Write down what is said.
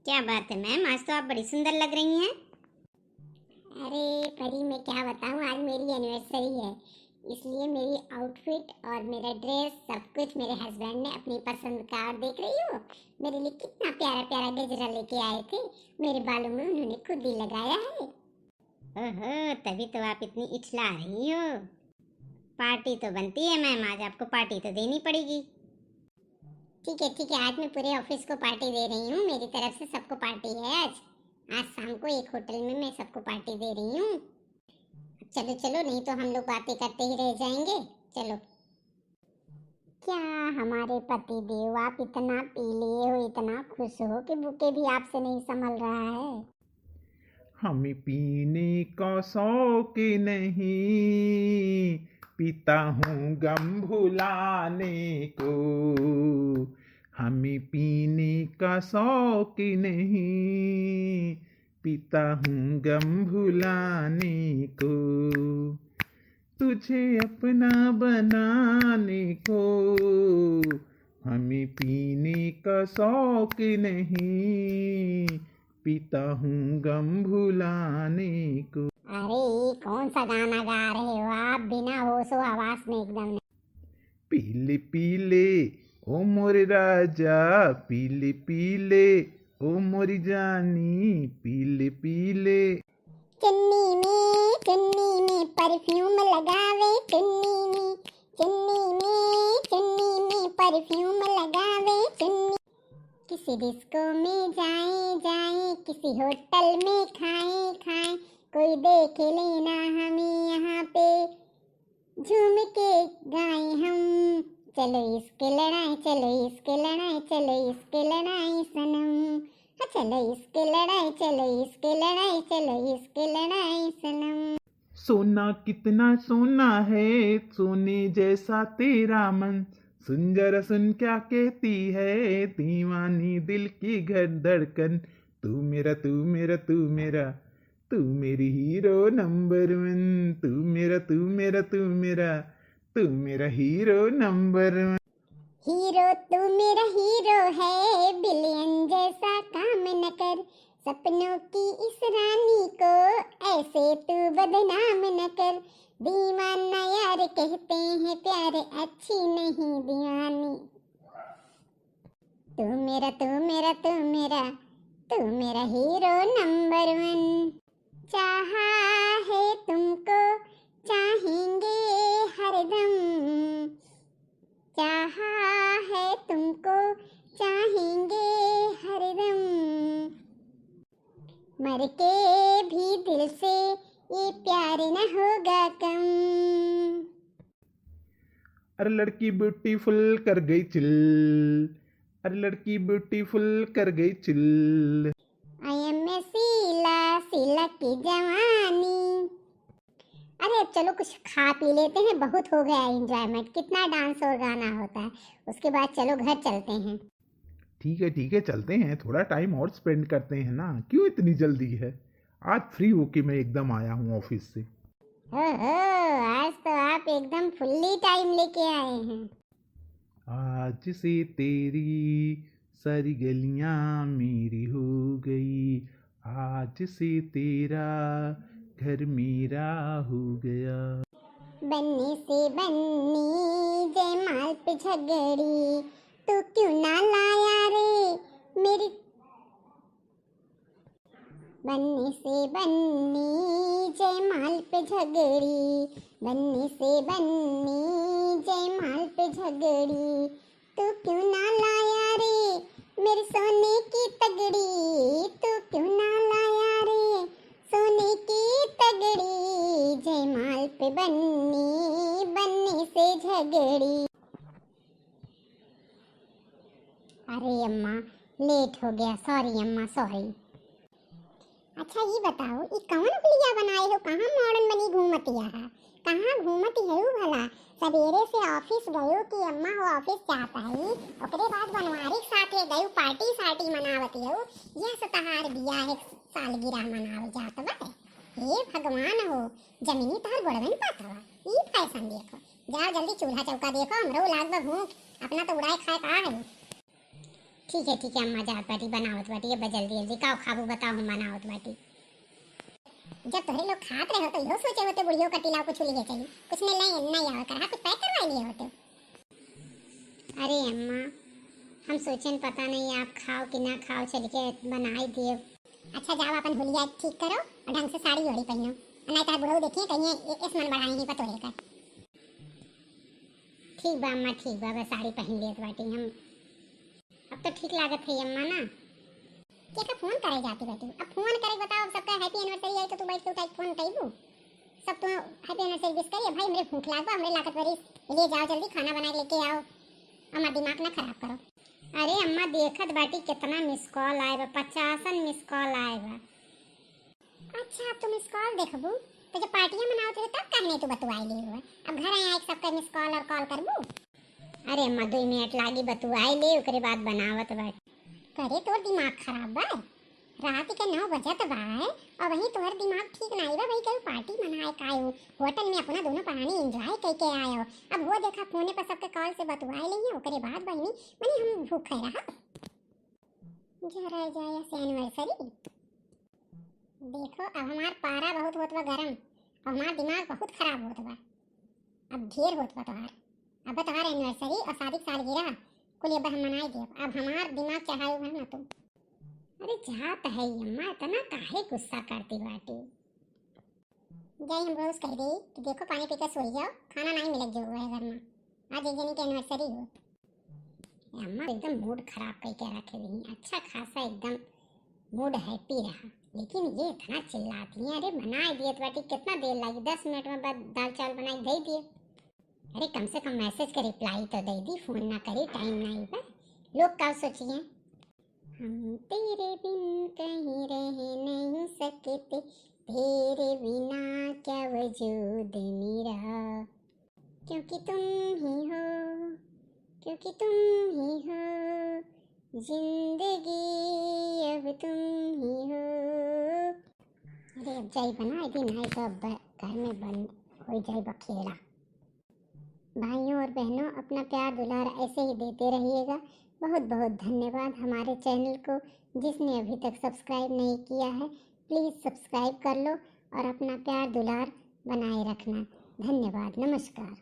क्या बात है मैम, आज तो आप बड़ी सुंदर लग रही हैं। अरे परी, मैं क्या बताऊँ, आज मेरी एनिवर्सरी है, इसलिए मेरी आउटफिट और मेरा ड्रेस सब कुछ मेरे हस्बैंड ने अपनी पसंद का। और देख रही हो मेरे लिए कितना प्यारा प्यारा गजरा लेके आए थे। मेरे बालों में उन्होंने खुद ही लगाया है। ओहो, तभी तो आप इतनी इछला रही हो। पार्टी तो बनती है मैम, आज आपको पार्टी तो देनी पड़ेगी। ठीक है, आज मैं पूरे ऑफिस को पार्टी दे रही हूँ। मेरी तरफ से सबको पार्टी है आज। आज शाम को एक होटल में मैं सबको पार्टी दे रही हूँ। चलो चलो, नहीं तो हम लोग बातें करते ही रह जाएंगे। चलो। क्या हमारे पति देव, आप इतना पीले हो, इतना खुश हो कि बुके भी आपसे नहीं संभल रहा है। हमें पीने का शौक नहीं, पीता हूँ गम भुलाने को। हमें पीने का शौक नहीं, पीता हूँ गम भुलाने को। तुझे अपना बनाने को हमें पीने का शौक नहीं, पीता हूँ गम भुलाने को। अरे ये कौन सा गाना गा रहे हो आप, बिना होशो हवास में एकदम। पीले पीले ओ मोरे राजा, पीले पीले ओ मोरी जानी, पीले पीले। चुन्नी में परफ्यूम लगावे, चुन्नी में परफ्यूम लगावे चुन्नी। किसी डिस्को में जाए, किसी होटल में खाए, कोई देख लेना हमें यहाँ पे झूम के गाए हम। चलो इसके लड़ाई, चलो इसके लड़ाई, चलो इसके लड़ाई सनम। चलो इसके लड़ाई, चलो इसके लड़ाई, चलो इसके लड़ाई सनम। सोना कितना सोना है, सोने जैसा तेरा मन। सुन जरा सुन क्या कहती है दीवानी दिल की घर धड़कन। तू मेरा तू मेरा तू मेरा, तू मेरी हीरो नंबर वन। तू मेरा तू मेरा तू मेरा, तू मेरा हीरो नंबर वन। हीरो तू मेरा हीरो है, बिलियन जैसा काम न कर। सपनों की इस रानी को ऐसे तू बदनाम न कर। दीवाना यार कहते हैं, प्यार अच्छी नहीं दीवानी। तू मेरा तू मेरा तू मेरा, तू मेरा हीरो नंबर वन। चाहा है तुमको, चाहेंगे हरदम। चाहा है तुमको, चाहेंगे हरदम। मर के भी दिल से ये प्यार न होगा कम। अरे लड़की ब्यूटीफुल कर गई चिल, अरे लड़की ब्यूटीफुल कर गई चिल। आई एम ए सीला की जवानी। अरे अब चलो कुछ खा पी लेते हैं, बहुत हो गया एंजॉयमेंट। कितना डांस और गाना होता है, उसके बाद चलो घर चलते हैं। ठीक है चलते हैं, थोड़ा टाइम और स्पेंड करते हैं ना। क्यों इतनी जल्दी है? आज फ्री होके मैं एकदम आया हूँ ऑफिस से। ओहो, आज तो आप एकदम फुल्ली टाइम लेके आए हैं। आज से तेरी सारी गलियां मेरी हो गई, आज से तेरा घर मेरा हो गया। बनने से बन्नी जयमाल पे झगड़ी, तू क्यों ना लाया रे मेरी। बनने से बन्नी जयमाल पे झगड़ी, बनने से बन्नी जयमाल पे झगड़ी। तू क्यों ना लाया रे मेरे सोने की तगड़ी। तू क्यों ना लाया रे सोने की तगड़ी। जयमाल पे बन्नी, बनने से झगड़ी। अरे अम्मा, लेट हो गया, सॉरी अम्मा सॉरी। अच्छा ये बताओ, ये कौन गुलिया बनाए हो, कहाँ मॉडर्न बनी घूमतिया है, कहाँ घूमती है भला। सवेरे से ऑफिस गयो कि अम्मा हो ऑफिस जाता है, ओकरे बाद बनवारी साथे गयो पार्टी सार्टी मनावती हो। यह सतहार बिया है सालगिरह मनावे जात बा। हे भगवान हो, जमीनी तार गोड़वन पाता ई फैशन देखो। जाओ जल्दी चूल्हा चौका देखो, हमरो लाग भूख, अपना तो उड़ाए खाए का है। ठीक है अम्मा जात बाटी बनावत बाटी ये जल्दी जल्दी काओ खाबू बताओ हम बनावत बाटी। जब तोहरे लोग खात रहे हो तो इहो सोचे होते बुढ़ियो का टिलाव कुछ लिए चली कुछ ने नहीं आवा करा कुछ पैक करवा लिए होते। अरे अम्मा हम सोचें पता नहीं आप खाओ कि ना खाओ, चल के बना ही दिए। अच्छा जाओ अपन हुलिया ठीक करो और ढंग से साड़ी ओढ़ी पहनो, नहीं तो बुढ़ऊ देखिए कहीं इस मन बढ़ाई ही पतोरे का। ठीक बा अम्मा ठीक बा, बस साड़ी पहन लियत बाटी हम। अब तो ठीक लागत है अम्मा ना। क्या का फोन करे जाती बेटी, अब फोन करे बताओ सबका हैप्पी एनिवर्सरी आई तो तू बैठ के उठाई फोन कइबू सब तो हैप्पी एनिवर्सरी विश करिए। भाई मेरे भूख लागबा हमरे लागत वरी ले जाओ जल्दी खाना बना के लेके आओ, अम्मा दिमाग ना खराब करो। अरे अम्मा देखत बाटी कितना मिस कॉल आए बा, 50 मिस कॉल आए बा। अच्छा अब तुम मिस कॉल देखबू तो जब पार्टियां मनाओ थे तब कहने तू बतुआई ले हुआ, अब घर आए सबका मिस कॉल और कॉल करबू। अरे अम्मा 2 मिनट लागी बतुआई ले ओकरे बाद बनावत बाटी। करे तोर दिमाग खराब बा, रात के 9 बजत बा और वहीं तोहर दिमाग ठीक नहीं बा। भाई कहीं पार्टी मनाए कायो होटल में अपना दोनों प्राणी एंजॉय करके आयो, अब वो देखा फोने पर सबके कॉल से बतुआई लेंगे ओकरे बाद बहनी मने हम भूखे रहा जरा जाए से एनिवर्सरी। देखो अब हमार पारा बहुत होत बा गरम और हमार दिमाग बहुत खराब होत बा, अब ढेर होत बा तोहार। अब तोहार एनिवर्सरी और शादी की सालगिरह कुल अब हम मनाई दे, अब हमार दिमाग चढ़ाई है ना तुम। अरे जात है अम्मा इतना काहे गुस्सा करती बाटी। जाई हम रोज कह दे कि देखो पानी पीकर सो जाओ खाना नहीं मिलत जो है घर में, आज एक जनी की एनिवर्सरी हो। अम्मा एकदम मूड खराब करके रखे हुई, अच्छा खासा एकदम मूड हैप्पी रहा, लेकिन ये इतना चिल्लाती हैं। अरे बना दिए बाटी कितना देर लगी, 10 मिनट में बाद दाल चावल बनाई दे दिए। अरे कम से कम मैसेज का रिप्लाई तो दे दी, फोन ना करी टाइम नहीं बा। लोग क्या सोचिए हम तेरे बिन कहीं रह नहीं सकते, तेरे बिना क्या वजूद मेरा, क्योंकि तुम ही हो, क्योंकि तुम ही हो, जिंदगी अब तुम ही हो। अरे अब जाई बना दिन है तो अब घर में बंद हो जाए बखेड़ा। भाइयों और बहनों अपना प्यार दुलार ऐसे ही देते रहिएगा। बहुत बहुत धन्यवाद। हमारे चैनल को जिसने अभी तक सब्सक्राइब नहीं किया है प्लीज़ सब्सक्राइब कर लो और अपना प्यार दुलार बनाए रखना। धन्यवाद, नमस्कार।